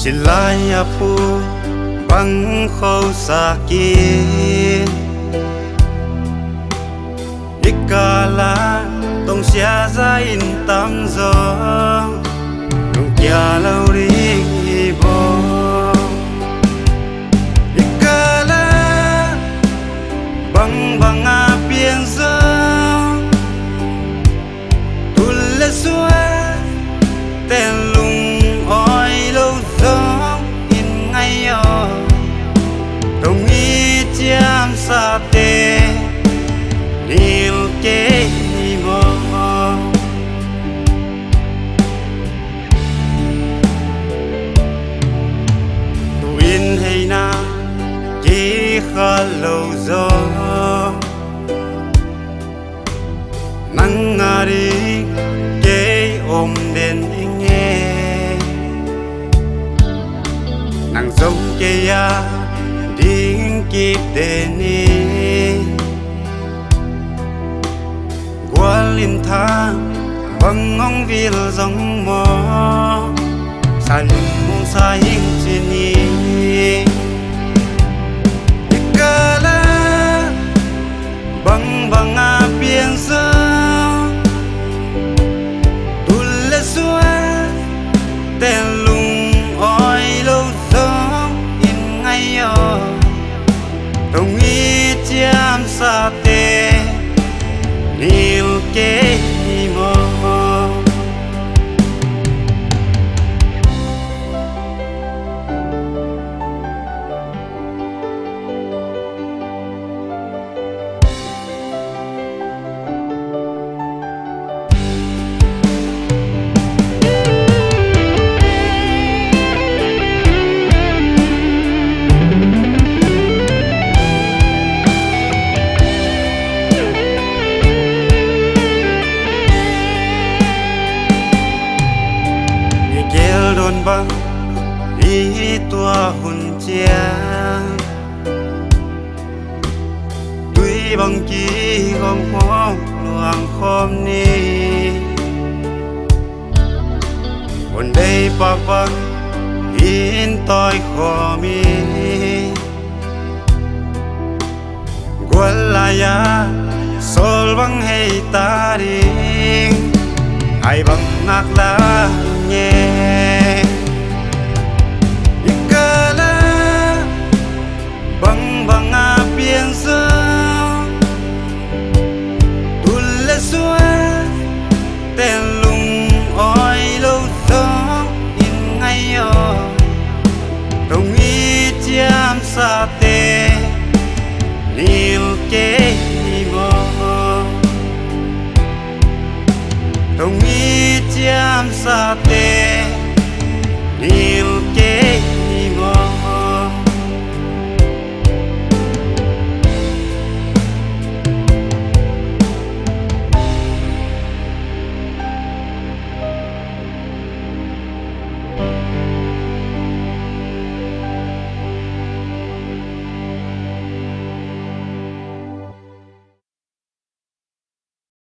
Silaya pu bang khâu sakit Ikala tong sia za in tam zo nung kia lâu ri bo Ikala bang bang a pian zo tulle suai tên lung oi lâu gió in ngay yo đồng ý chiam sa tê nil ke mo tu in hay na ki kha lâu gió nang ngari ke ôm đến nang giống kia ya đinh kịp đến ni qua linh thang bằng ngong vil giống mò sa lung sa hing trên ni ikala bằng bằng a biên sương tulle suai tên lung oi lâu đồng ý chiam sa tê nil ke mo đồn băng đi tua hồn chia tuy bằng chi gom khom luang khom ni hồn đây pa băng in toi khó mi gualaya sol băng hay ta đi hay băng ngạc la nghe ikala bang bang a pian sương tulle suai tên lung oi lâu gió in ngay yo đồng ý chiam sa tê nil ke mo đồng ý chiam sa